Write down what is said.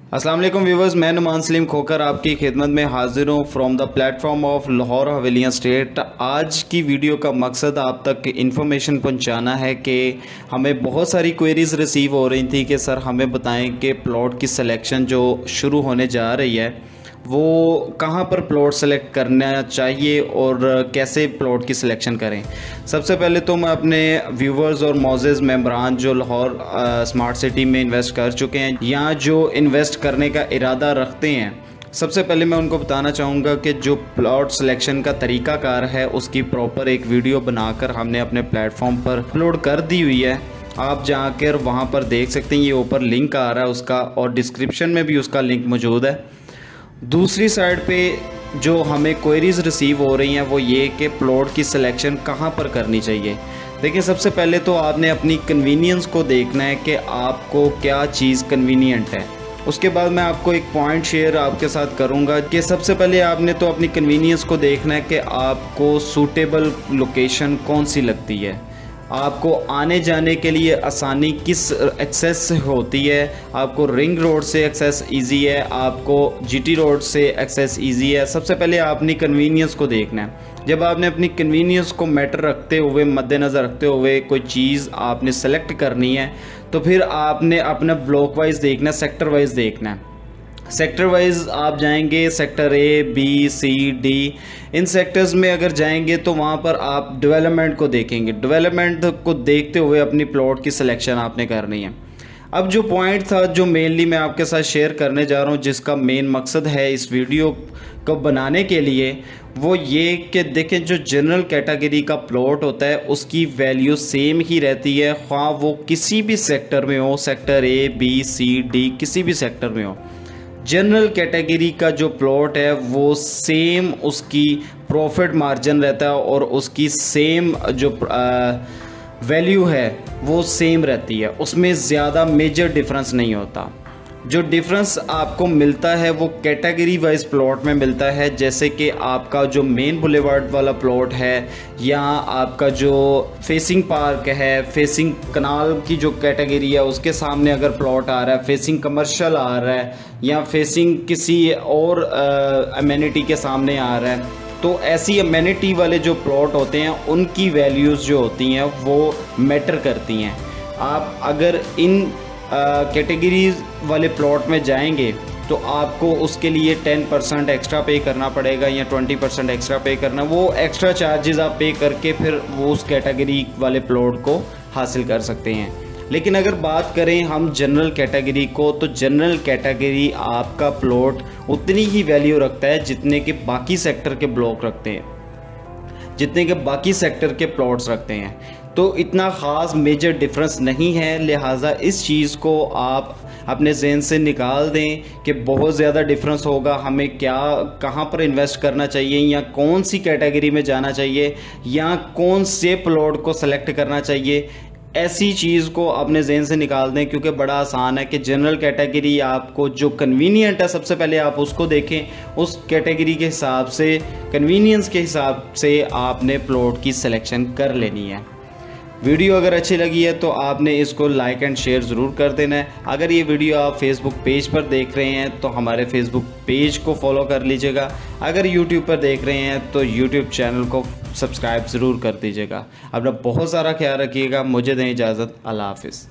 अस्सलाम वालेकुम व्यूवर्स, मैं नुमान सलीम खोकर आपकी खिदमत में हाजिर हूँ from the platform of Lahore हवेलियाँ स्टेट। आज की वीडियो का मकसद आप तक इन्फॉर्मेशन पहुँचाना है कि हमें बहुत सारी क्वेरीज़ रिसीव हो रही थी कि सर हमें बताएं कि प्लॉट की सिलेक्शन जो शुरू होने जा रही है वो कहाँ पर प्लॉट सेलेक्ट करना चाहिए और कैसे प्लॉट की सिलेक्शन करें। सबसे पहले तो मैं अपने व्यूवर्स और मोअज़्ज़ज़ मेंबरान जो लाहौर स्मार्ट सिटी में इन्वेस्ट कर चुके हैं या जो इन्वेस्ट करने का इरादा रखते हैं, सबसे पहले मैं उनको बताना चाहूँगा कि जो प्लॉट सिलेक्शन का तरीक़ाकार है उसकी प्रॉपर एक वीडियो बनाकर हमने अपने प्लेटफॉर्म पर अपलोड कर दी हुई है। आप जाकर वहाँ पर देख सकते हैं, ये ऊपर लिंक आ रहा है उसका और डिस्क्रिप्शन में भी उसका लिंक मौजूद है। दूसरी साइड पे जो हमें क्वेरीज़ रिसीव हो रही हैं वो ये कि प्लॉट की सिलेक्शन कहाँ पर करनी चाहिए। देखिए, सबसे पहले तो आपने अपनी कन्वीनियंस को देखना है कि आपको क्या चीज़ कन्वीनियंट है। उसके बाद मैं आपको एक पॉइंट शेयर आपके साथ करूंगा कि सबसे पहले आपने तो अपनी कन्वीनियंस को देखना है कि आपको सूटेबल लोकेशन कौन सी लगती है, आपको आने जाने के लिए आसानी किस एक्सेस से होती है। आपको रिंग रोड से एक्सेस इजी है, आपको जीटी रोड से एक्सेस इजी है। सबसे पहले आपने कन्वीनियंस को देखना है। जब आपने अपनी कन्वीनियंस को मैटर रखते हुए, मद्देनज़र रखते हुए कोई चीज़ आपने सेलेक्ट करनी है तो फिर आपने अपना ब्लॉक वाइज देखना है, सेक्टर वाइज देखना है। सेक्टर वाइज आप जाएंगे, sector A B C D, इन सेक्टर्स में अगर जाएंगे तो वहाँ पर आप डेवलपमेंट को देखेंगे। डेवलपमेंट को देखते हुए अपनी प्लॉट की सिलेक्शन आपने करनी है। अब जो पॉइंट था जो मेनली मैं आपके साथ शेयर करने जा रहा हूँ, जिसका मेन मकसद है इस वीडियो को बनाने के लिए, वो ये कि देखें जो जनरल कैटेगरी का प्लॉट होता है उसकी वैल्यू सेम ही रहती है, ख्वाह वो किसी भी सेक्टर में हो, sector A B C D किसी भी सेक्टर में हो। जनरल कैटेगरी का जो प्लॉट है वो सेम उसकी प्रॉफिट मार्जिन रहता है और उसकी सेम जो वैल्यू है वो सेम रहती है, उसमें ज़्यादा मेजर डिफरेंस नहीं होता। जो डिफरेंस आपको मिलता है वो कैटेगरी वाइज प्लॉट में मिलता है, जैसे कि आपका जो मेन बुलेवार्ड वाला प्लॉट है या आपका जो फेसिंग पार्क है, फेसिंग कनाल की जो कैटेगरी है उसके सामने अगर प्लॉट आ रहा है, फेसिंग कमर्शियल आ रहा है या फेसिंग किसी और अमेनिटी के सामने आ रहा है, तो ऐसी अमेनिटी वाले जो प्लॉट होते हैं उनकी वैल्यूज़ जो होती हैं वो मैटर करती हैं। आप अगर इन कैटेगरीज वाले प्लॉट में जाएंगे तो आपको उसके लिए 10% एक्स्ट्रा पे करना पड़ेगा या 20% एक्स्ट्रा पे करना, वो एक्स्ट्रा चार्जेस आप पे करके फिर वो उस कैटेगरी वाले प्लॉट को हासिल कर सकते हैं। लेकिन अगर बात करें हम जनरल कैटेगरी को, तो जनरल कैटेगरी आपका प्लॉट उतनी ही वैल्यू रखता है जितने के बाकी सेक्टर के ब्लॉक रखते हैं, जितने के बाकी सेक्टर के प्लॉट्स रखते हैं। तो इतना ख़ास मेजर डिफरेंस नहीं है, लिहाजा इस चीज़ को आप अपने जहन से निकाल दें कि बहुत ज़्यादा डिफरेंस होगा। हमें क्या कहाँ पर इन्वेस्ट करना चाहिए या कौन सी कैटेगरी में जाना चाहिए या कौन से प्लॉट को सेलेक्ट करना चाहिए, ऐसी चीज़ को अपने जहन से निकाल दें, क्योंकि बड़ा आसान है कि जनरल कैटेगरी आपको जो कन्वीनियंट है सबसे पहले आप उसको देखें, उस कैटेगरी के हिसाब से, कन्वीनियंस के हिसाब से आपने प्लॉट की सिलेक्शन कर लेनी है। वीडियो अगर अच्छी लगी है तो आपने इसको लाइक एंड शेयर ज़रूर कर देना है। अगर ये वीडियो आप फेसबुक पेज पर देख रहे हैं तो हमारे फेसबुक पेज को फॉलो कर लीजिएगा। अगर यूट्यूब पर देख रहे हैं तो यूट्यूब चैनल को सब्सक्राइब ज़रूर कर दीजिएगा। अपना बहुत सारा ख्याल रखिएगा। मुझे दें इजाज़त। अल्लाह हाफिज़।